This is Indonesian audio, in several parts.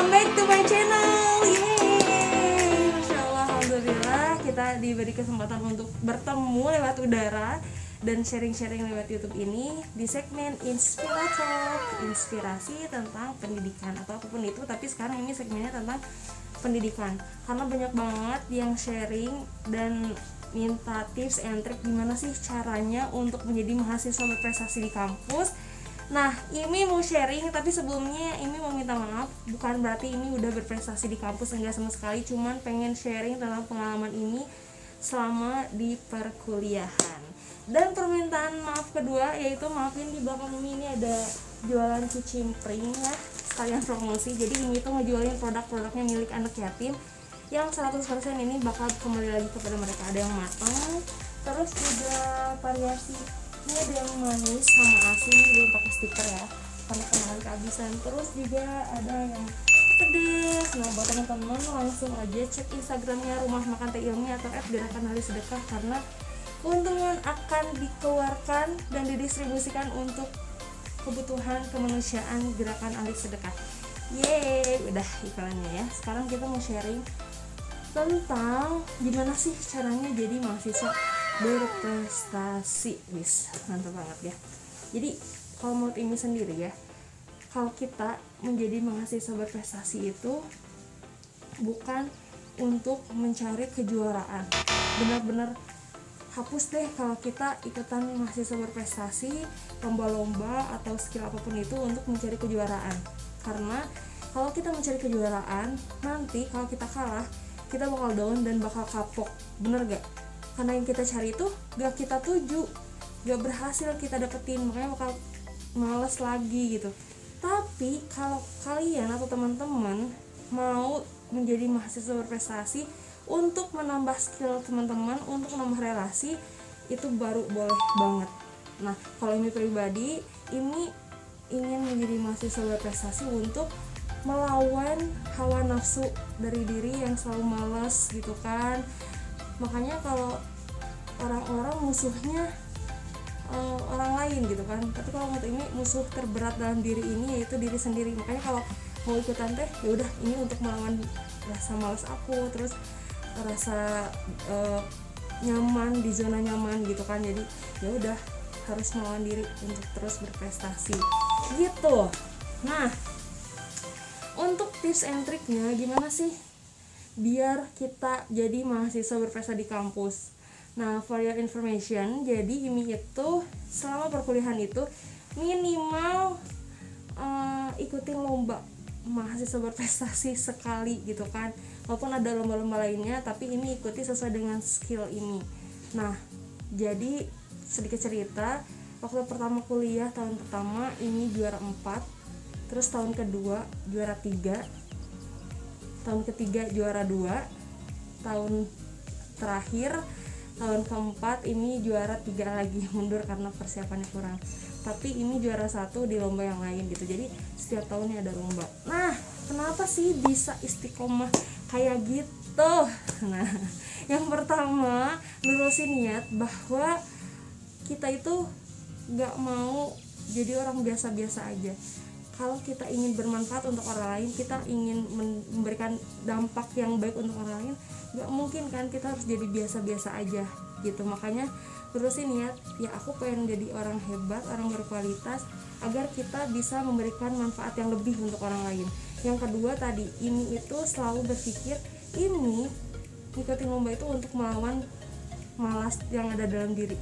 welcome back to my channel. Yeay, Masya Allah, Alhamdulillah kita diberi kesempatan untuk bertemu lewat udara dan sharing-sharing lewat YouTube ini di segmen Inspiratalk, inspirasi tentang pendidikan atau apapun itu. Tapi sekarang ini segmennya tentang pendidikan karena banyak banget yang sharing dan minta tips and trick gimana sih caranya untuk menjadi mahasiswa berprestasi di kampus. Nah, Imi mau sharing, tapi sebelumnya Imi mau minta maaf, bukan berarti Imi udah berprestasi di kampus, enggak sama sekali, cuman pengen sharing tentang pengalaman Imi selama di perkuliahan. Dan permintaan maaf kedua yaitu maafin di belakang Imi ini ada jualan kicimpring ya, sekalian promosi. Jadi Imi itu ngejualin produk-produknya milik anak yatim yang 100% ini bakal kembali lagi kepada mereka. Ada yang matang, terus juga variasi. Ini ada yang manis sama asin, belum pakai stiker ya karena kemarin kehabisan. Terus juga ada yang pedes. Nah, buat teman-teman langsung aja cek Instagramnya Rumah Makan Teh Ilmi atau @gerakan ahli sedekah karena keuntungan akan dikeluarkan dan didistribusikan untuk kebutuhan kemanusiaan Gerakan Ahli Sedekah. Yeay, udah iklannya ya. Sekarang kita mau sharing tentang gimana sih caranya jadi mahasiswa berprestasi. Wis, mantap banget ya. Jadi kalau menurut ini sendiri ya, kalau kita menjadi mahasiswa berprestasi itu bukan untuk mencari kejuaraan. Benar-benar hapus deh kalau kita ikutan mahasiswa berprestasi, lomba-lomba atau skill apapun itu untuk mencari kejuaraan. Karena kalau kita mencari kejuaraan, nanti kalau kita kalah, kita bakal down dan bakal kapok. Bener gak? Karena yang kita cari itu gak kita tuju, gak berhasil kita dapetin, makanya bakal males lagi gitu. Tapi kalau kalian atau teman-teman mau menjadi mahasiswa berprestasi untuk menambah skill teman-teman, untuk menambah relasi, itu baru boleh banget. Nah, kalau ini pribadi, ini ingin menjadi mahasiswa berprestasi untuk melawan hawa nafsu dari diri yang selalu malas gitu kan. Makanya kalau orang-orang musuhnya orang lain gitu kan, tapi kalau menurut ini musuh terberat dalam diri ini yaitu diri sendiri. Makanya kalau mau ikutan teh ya udah, ini untuk melawan rasa malas aku, terus rasa nyaman di zona nyaman gitu kan. Jadi ya udah, harus melawan diri untuk terus berprestasi gitu. Nah, untuk tips and triknya gimana sih biar kita jadi mahasiswa berprestasi di kampus. Nah, for your information, jadi Imi itu selama perkuliahan itu minimal ikutin lomba mahasiswa berprestasi sekali gitu kan. Walaupun ada lomba-lomba lainnya, tapi ini ikuti sesuai dengan skill ini. Nah, jadi sedikit cerita, waktu pertama kuliah tahun pertama ini juara 4, terus tahun kedua juara 3, tahun ketiga juara 2, tahun terakhir tahun keempat ini juara 3 lagi, mundur karena persiapannya kurang. Tapi ini juara 1 di lomba yang lain gitu. Jadi setiap tahunnya ada lomba. Nah, kenapa sih bisa istiqomah kayak gitu? Nah, yang pertama, lurusin niat bahwa kita itu gak mau jadi orang biasa-biasa aja. Kalau kita ingin bermanfaat untuk orang lain, kita ingin memberikan dampak yang baik untuk orang lain, gak mungkin kan kita harus jadi biasa-biasa aja gitu. Makanya terusin niat, ya aku pengen jadi orang hebat, orang berkualitas, agar kita bisa memberikan manfaat yang lebih untuk orang lain. Yang kedua tadi, ini itu selalu berpikir, ini ngikutin lomba itu untuk melawan malas yang ada dalam diri.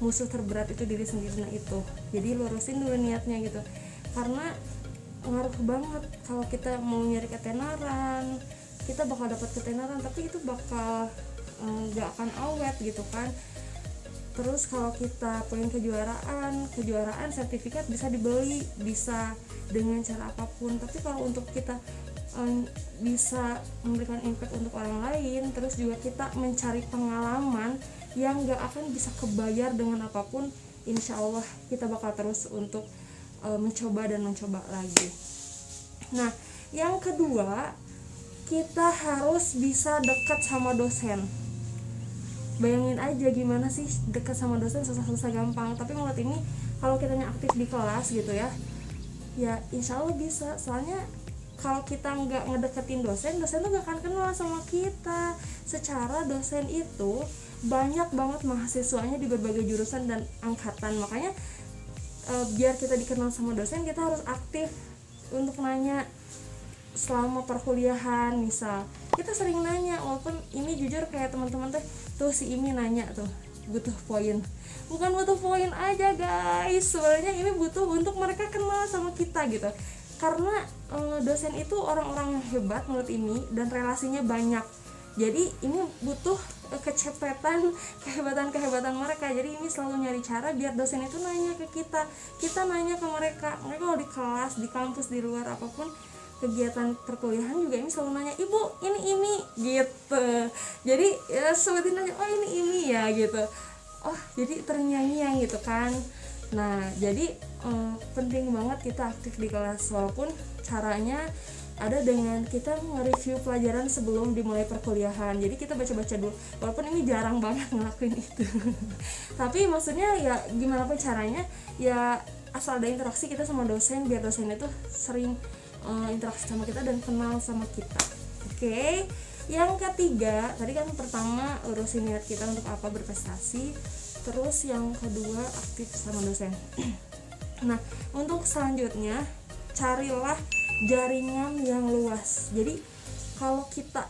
Musuh terberat itu diri sendiri. Nah itu, jadi lurusin dulu niatnya gitu. Karena ngaruh banget kalau kita mau nyari ketenaran, kita bakal dapat ketenaran, tapi itu bakal gak akan awet gitu kan. Terus kalau kita pengen kejuaraan sertifikat bisa dibeli, bisa dengan cara apapun. Tapi kalau untuk kita bisa memberikan impact untuk orang lain, terus juga kita mencari pengalaman yang gak akan bisa kebayar dengan apapun, insya Allah kita bakal terus untuk mencoba dan mencoba lagi. Nah, yang kedua, kita harus bisa dekat sama dosen. Bayangin aja gimana sih dekat sama dosen, susah-susah gampang. Tapi menurut ini kalau kitanya aktif di kelas gitu ya insya Allah bisa. Soalnya kalau kita nggak ngedeketin dosen tuh gak akan kenal sama kita. Secara dosen itu banyak banget mahasiswanya di berbagai jurusan dan angkatan, makanya biar kita dikenal sama dosen kita harus aktif untuk nanya selama perkuliahan. Misal kita sering nanya, walaupun ini jujur kayak teman-teman tuh si ini nanya tuh butuh poin, bukan butuh poin aja guys, sebenarnya ini butuh untuk mereka kenal sama kita gitu. Karena dosen itu orang-orang yang hebat menurut ini dan relasinya banyak, jadi ini butuh kehebatan mereka. Jadi ini selalu nyari cara biar dosen itu nanya ke kita nanya ke mereka kalau di kelas, di kampus, di luar apapun kegiatan perkuliahan juga ini selalu nanya, ibu ini gitu. Jadi ya sebutin aja, oh ini ya gitu, oh jadi terngiang-ngiang gitu kan. Nah jadi penting banget kita aktif di kelas, walaupun caranya ada dengan kita nge-review pelajaran sebelum dimulai perkuliahan. Jadi kita baca-baca dulu, walaupun ini jarang banget ngelakuin itu tapi maksudnya ya gimana pun caranya ya asal ada interaksi kita sama dosen, biar dosen itu sering interaksi sama kita dan kenal sama kita. Oke. Yang ketiga, tadi kan pertama urusin niat kita untuk apa berprestasi, terus yang kedua aktif sama dosen. Nah untuk selanjutnya carilah jaringan yang luas. Jadi kalau kita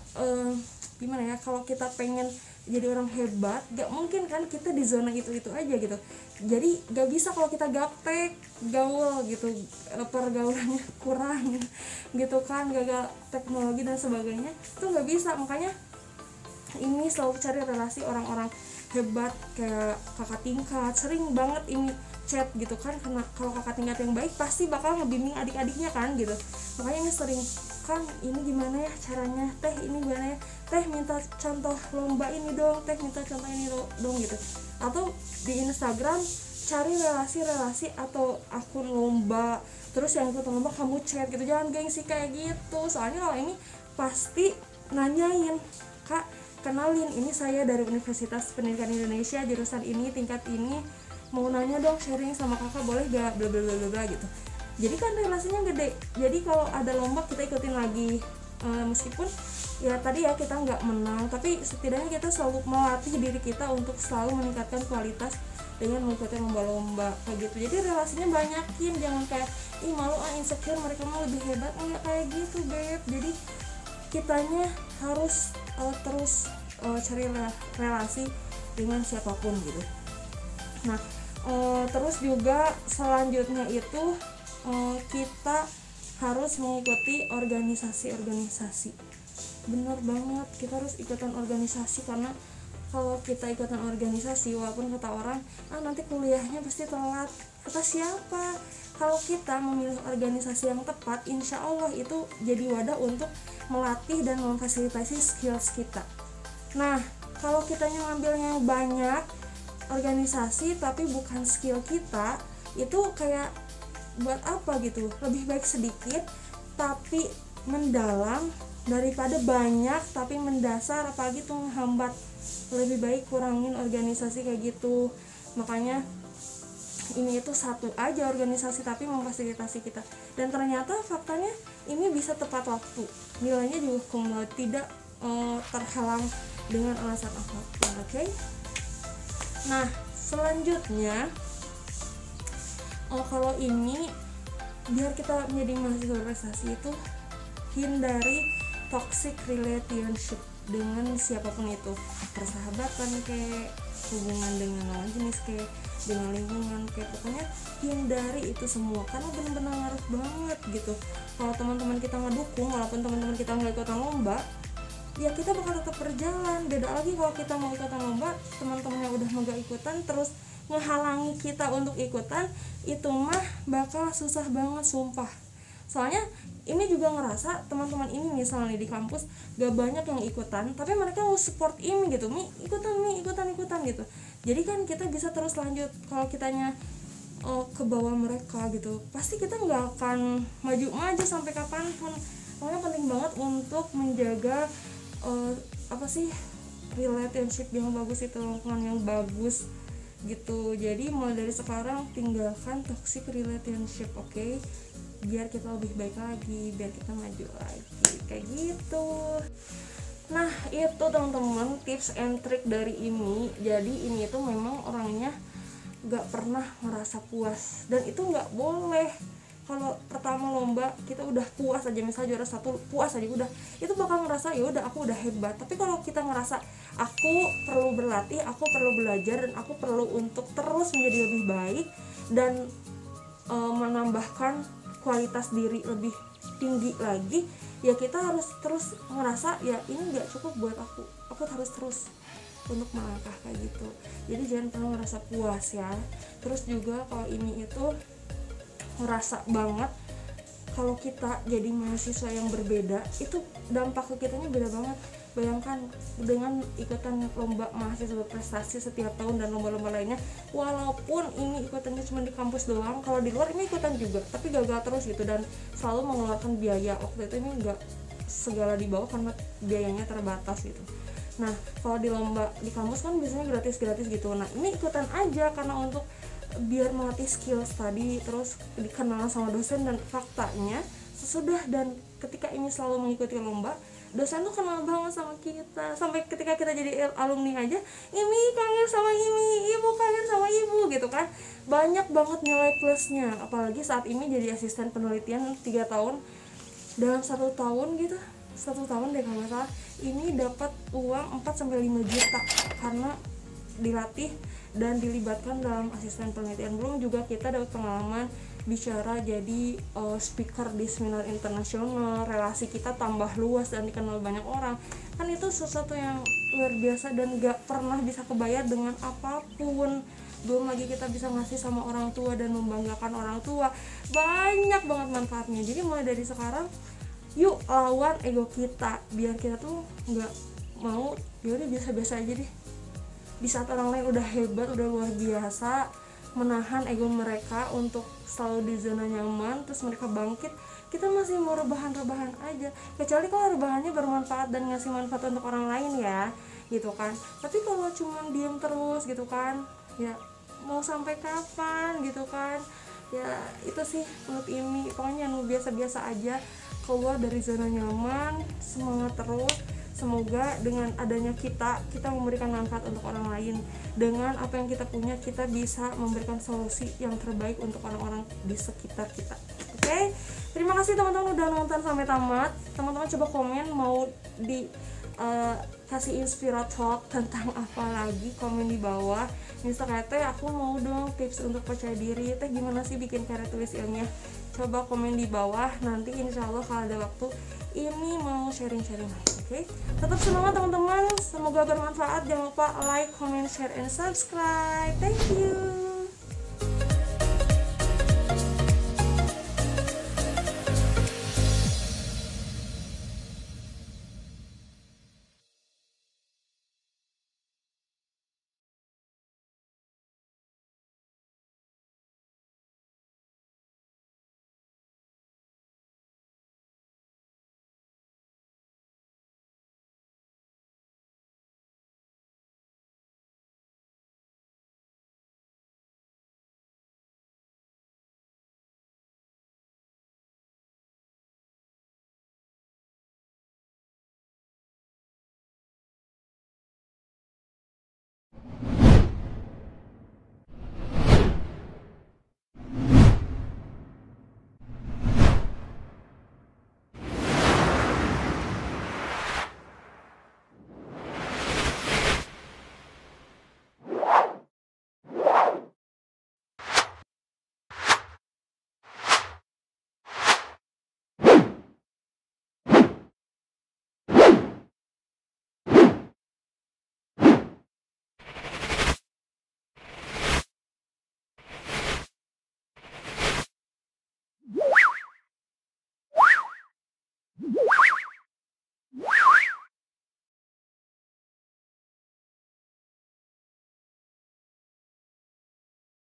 gimana ya, kalau kita pengen jadi orang hebat, gak mungkin kan kita di zona itu aja gitu. Jadi gak bisa kalau kita gaptek, gaul gitu, pergaulannya kurang gitu kan, gagal teknologi dan sebagainya, itu gak bisa. Makanya ini selalu cari relasi orang-orang hebat kayak kakak tingkat, sering banget ini chat gitu kan, karena kalau kakak tingkat yang baik pasti bakal ngebimbing adik-adiknya kan gitu. Makanya ini sering kan, ini gimana ya caranya, teh ini gimana ya, teh minta contoh lomba ini dong, teh minta contoh ini dong gitu. Atau di Instagram cari relasi-relasi atau akun lomba, terus yang ikut lomba kamu chat gitu, jangan gengsi kayak gitu. Soalnya kalau ini pasti nanyain, kak kenalin ini saya dari Universitas Pendidikan Indonesia jurusan ini tingkat ini, mau nanya dong sharing sama kakak boleh gak, bla bla bla bla gitu. Jadi kan relasinya gede. Jadi kalau ada lomba kita ikutin lagi, meskipun ya tadi ya kita nggak menang, tapi setidaknya kita selalu melatih diri kita untuk selalu meningkatkan kualitas dengan mengikuti lomba-lomba kayak gitu. Jadi relasinya banyakin, jangan kayak ih malu insecure mereka mah lebih hebat, nggak kayak gitu beb. Jadi kitanya harus terus cari relasi dengan siapapun gitu. Nah terus juga selanjutnya itu kita harus mengikuti organisasi. Bener banget, kita harus ikutan organisasi, karena kalau kita ikutan organisasi walaupun kata orang nanti kuliahnya pasti telat, kata siapa? Kalau kita memilih organisasi yang tepat, insya Allah itu jadi wadah untuk melatih dan memfasilitasi skills kita. Nah kalau kitanya ngambilnya banyak organisasi tapi bukan skill kita, itu kayak buat apa gitu. Lebih baik sedikit tapi mendalam daripada banyak tapi mendasar, apalagi tuh menghambat. Lebih baik kurangin organisasi kayak gitu. Makanya ini itu satu aja organisasi tapi memfasilitasi kita, dan ternyata faktanya ini bisa tepat waktu, nilainya juga kumulatif, tidak terhalang dengan alasan apapun. Oke? Nah selanjutnya kalau ini biar kita menjadi mahasiswa berprestasi itu hindari toxic relationship dengan siapapun itu, persahabatan kayak, hubungan dengan lawan jenis kayak, dengan lingkungan kayak, pokoknya hindari itu semua karena benar-benar ngaruh banget gitu. Kalau teman-teman kita nggak dukung, walaupun teman-teman kita nggak ikutan lomba, ya kita bakal tetap berjalan. Beda lagi kalau kita mau ikutan lomba, teman-teman yang udah nggak ikutan terus ngehalangi kita untuk ikutan, itu mah bakal susah banget sumpah. Soalnya ini juga ngerasa teman-teman ini misalnya di kampus gak banyak yang ikutan, tapi mereka mau support ini gitu, ikutan gitu. Jadi kan kita bisa terus lanjut. Kalau kitanya ke bawah mereka gitu, pasti kita nggak akan maju sampai kapanpun. Makanya penting banget untuk menjaga relationship yang bagus, itu lingkungan yang bagus gitu. Jadi mulai dari sekarang tinggalkan toxic relationship, oke? biar kita lebih baik lagi, biar kita maju lagi, kayak gitu. Nah itu teman-teman tips and trick dari ini. Jadi ini tuh memang orangnya gak pernah ngerasa puas, dan itu gak boleh. Kalau pertama lomba kita udah puas aja, misalnya juara 1 puas aja udah, itu bakal ngerasa ya udah aku udah hebat. Tapi kalau kita ngerasa aku perlu berlatih, aku perlu belajar, dan aku perlu untuk terus menjadi lebih baik dan menambahkan kualitas diri lebih tinggi lagi, ya kita harus terus ngerasa ya ini nggak cukup buat aku harus terus untuk melangkah kayak gitu. Jadi jangan pernah ngerasa puas ya. Terus juga kalau ini itu ngerasa banget kalau kita jadi mahasiswa yang berbeda, itu dampak ke kitanya beda banget. Bayangkan dengan ikutan lomba mahasiswa berprestasi setiap tahun dan lomba-lomba lainnya, walaupun ini ikutannya cuma di kampus doang, kalau di luar ini ikutan juga tapi gagal terus gitu, dan selalu mengeluarkan biaya. Waktu itu ini enggak segala di bawah karena biayanya terbatas gitu. Nah kalau di lomba di kampus kan biasanya gratis gitu. Nah ini ikutan aja karena untuk biar melatih skill tadi, terus dikenal sama dosen. Dan faktanya sesudah dan ketika ini selalu mengikuti lomba, dosen tuh kenal banget sama kita, sampai ketika kita jadi alumni aja, Imi kangen sama Imi, Ibu kangen sama Ibu gitu kan. Banyak banget nilai plusnya, apalagi saat ini jadi asisten penelitian 3 tahun. Dalam 1 tahun gitu, 1 tahun deh kalau nggak salah, ini dapat uang 4-5 juta karena dilatih dan dilibatkan dalam asisten penelitian. Belum juga kita dapat pengalaman bicara jadi speaker di seminar internasional, relasi kita tambah luas dan dikenal banyak orang. Kan itu sesuatu yang luar biasa dan gak pernah bisa kebayar dengan apapun. Belum lagi kita bisa ngasih sama orang tua dan membanggakan orang tua. Banyak banget manfaatnya. Jadi mulai dari sekarang yuk lawan ego kita, biar kita tuh gak mau yaudah biasa-biasa aja deh. Di saat orang lain udah hebat, udah luar biasa, menahan ego mereka untuk selalu di zona nyaman, terus mereka bangkit, kita masih mau rebahan-rebahan aja. Kecuali kalau rebahannya bermanfaat dan ngasih manfaat untuk orang lain ya, gitu kan. Tapi kalau cuma diem terus gitu kan, ya mau sampai kapan gitu kan. Ya itu sih menurut ini, pokoknya biasa-biasa aja, keluar dari zona nyaman, semangat terus. Semoga dengan adanya kita memberikan manfaat untuk orang lain. Dengan apa yang kita punya, kita bisa memberikan solusi yang terbaik untuk orang-orang di sekitar kita. Oke? Terima kasih teman-teman udah nonton sampai tamat. Teman-teman coba komen mau kasih inspirator tentang apa lagi, komen di bawah. Misalnya teh aku mau dong tips untuk percaya diri, teh gimana sih bikin karya tulis ilmiah. Coba komen di bawah, nanti insya Allah kalau ada waktu ini mau sharing-sharing lagi. Oke? Tetap semangat teman-teman, semoga bermanfaat. Jangan lupa like, comment, share, and subscribe. Thank you.